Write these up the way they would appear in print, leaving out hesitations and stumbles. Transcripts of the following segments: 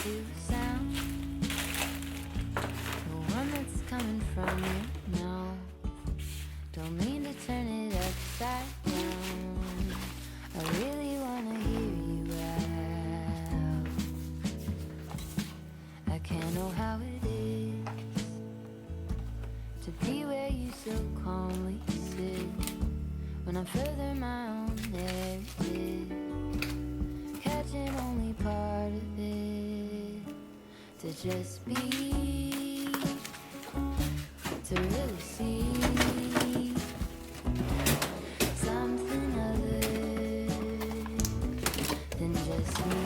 to the sound, the one that's coming from your mouth. Don't mean to turn it upside down, I really wanna hear you out. I can't know how it is to be where you so calmly sit, when I'm further my own narrative, catching only part of it. To just be, to really see something other than just me.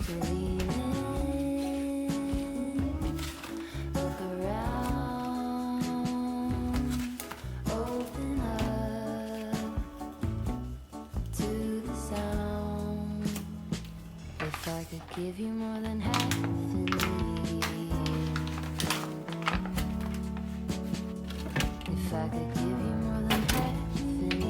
To lean in, look around, open up to the sound. If I could give you more than half an ear, if I could give you more than half an ear.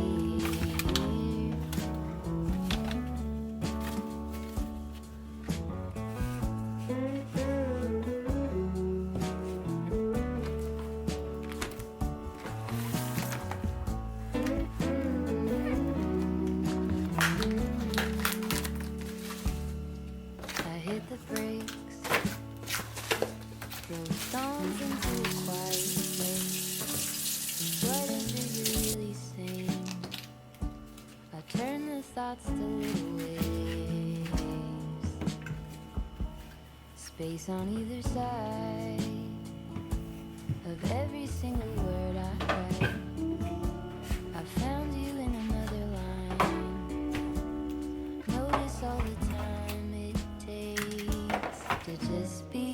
I hit the brakes, throw stones into a quiet place. What is it you're really saying? I turn the thoughts to little waves, space on either side of every single word I write. I found you in another line. Notice all the time it takes to just be,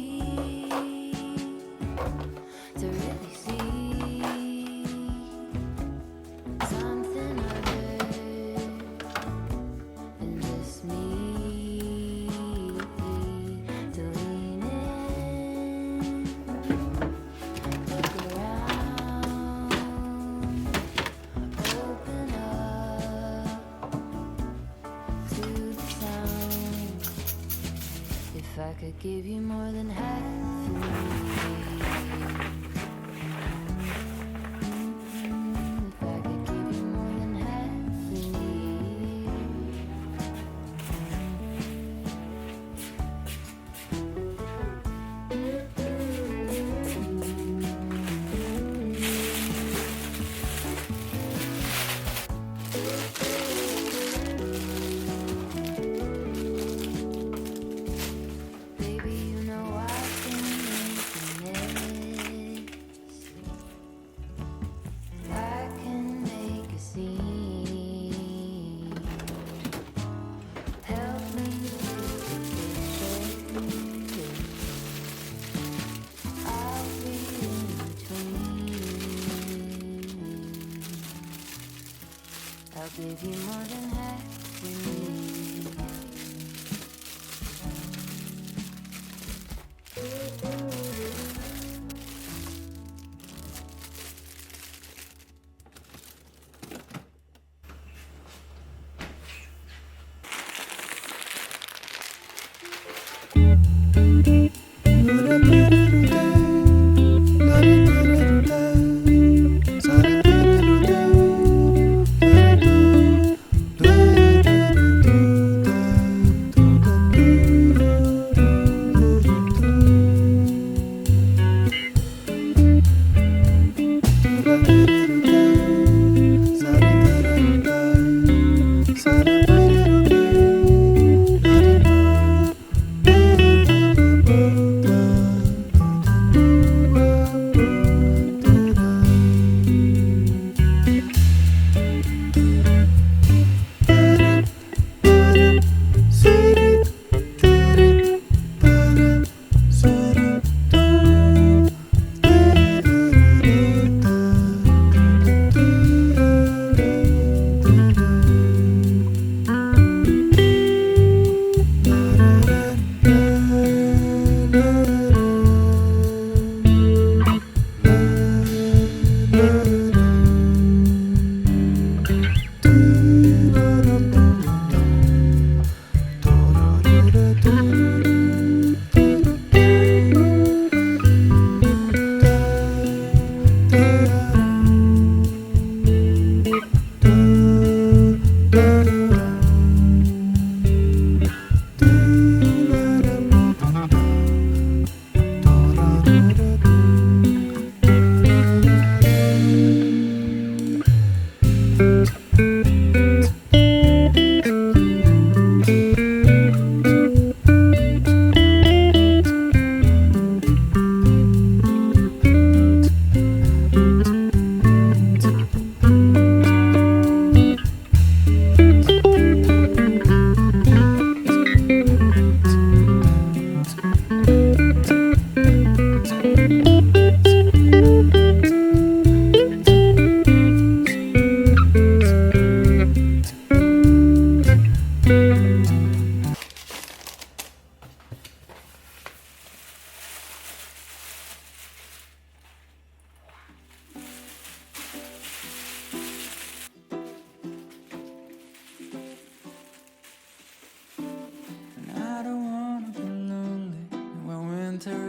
to really see something other than just me. To lean in, look around, open up to the sound. If I could give you more than half of me, if I could give you more than half of me. Baby, you know I've been making this. I can make a scene. Help me with the picture. I'll be in between. I'll give you more than half you need.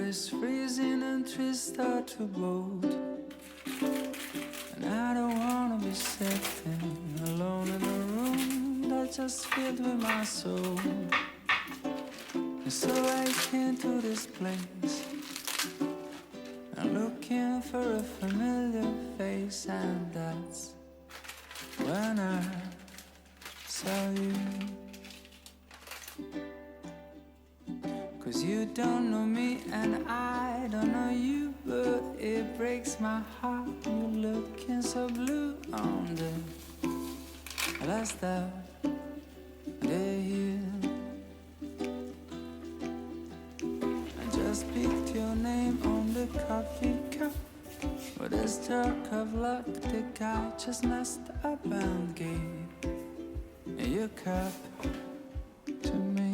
is freezing and trees start to bolt. And I don't wanna be sitting alone in a room that's just filled with my soul. And so I came to this place, I'm looking for a familiar face, and that's when I saw you. 'Cause you don't know me and I don't know you, but it breaks my heart. You're looking so blue on the last of the year. I just picked your name on the coffee cup, but a stroke of luck, the guy just messed up and gave your cup to me.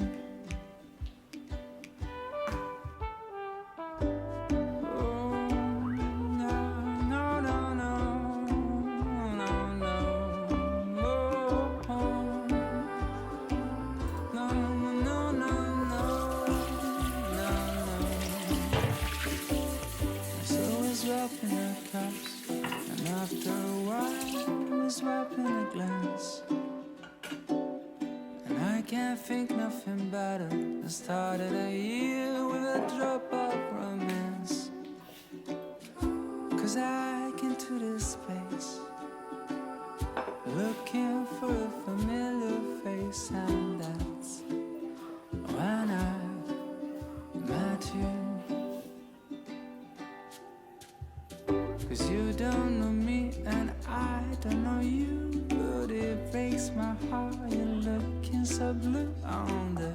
Wrapping a glance, and I can't think nothing better than started a year with a drop of romance. 'Cause I came to this space looking for a familiar face, and that's when I met you. 'Cause you don't know me and I don't know you, but it breaks my heart. You're looking so blue on the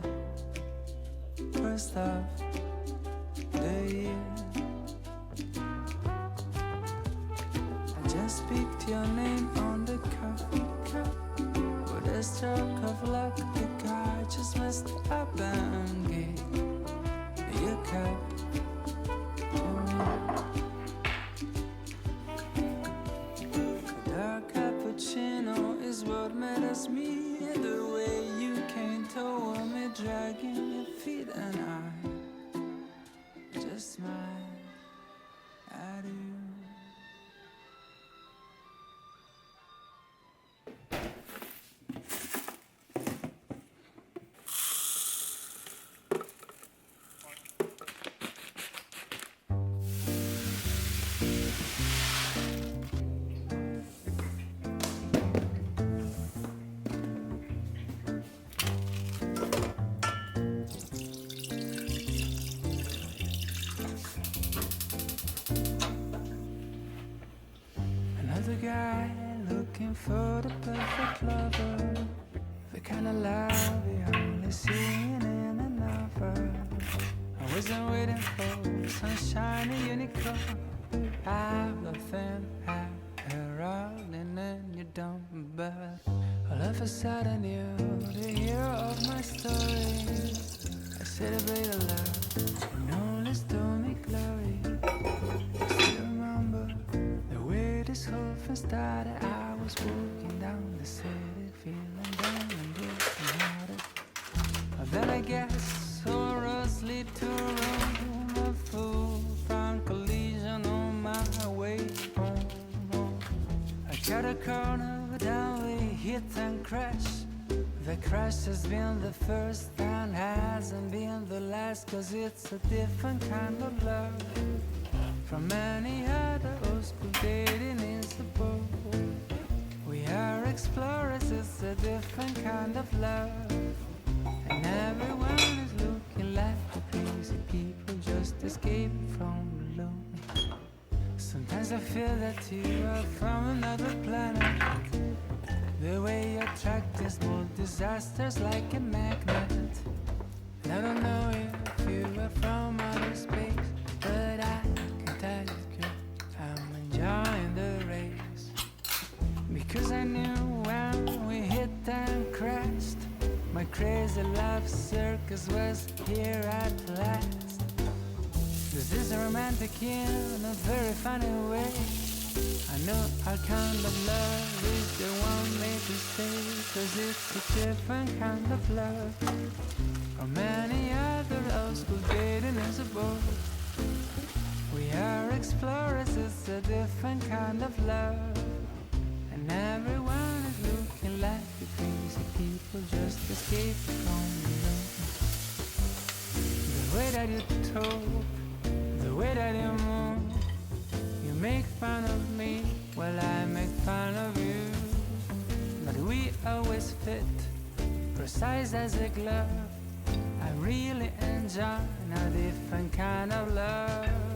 first of the year. I just picked your name on the coffee cup, with a stroke of luck, the guy just messed up and gave your cup to me. Is what made us meet. The way you came toward me, dragging your feet, and I just smiled at you. The guy looking for the perfect lover, the kind of love you only see in a novel. I wasn't waiting for some shiny unicorn. I've nothing, have her all, and then you don't. But all of a sudden you're the hero of my story. I celebrate a love and only stole me glory. I still remember the way this whole thing started. I was walking down the city, feeling down and broken hearted. But then I guess all roads lead to Rome. A full-front collision on my way home. I cut a corner, but then we hit and crash. The crash has been the first and hasn't been the last, 'cause it's a different kind of love from any other old school dating is the boat. We are explorers, it's a different kind of love, and everyone is looking like the crazy people just escaping from alone. Sometimes I feel that you are from another planet. The way you attract these small disasters like a magnet. And I don't know if you are from outer space, but I can tell you, girl, I'm enjoying the race. Because I knew when we hit and crashed, my crazy love circus was here at last. This is romantic in a very funny way. I know our kind of love is the one made to stay, 'cause it's a different kind of love from any other old school dating is a boat. We are explorers, it's a different kind of love. And everyone is looking like the crazy people just escape from the room. The way that you talk, the way that you move, you make fun of me while I make fun of you. But we always fit, precise as a glove. I really enjoy a different kind of love.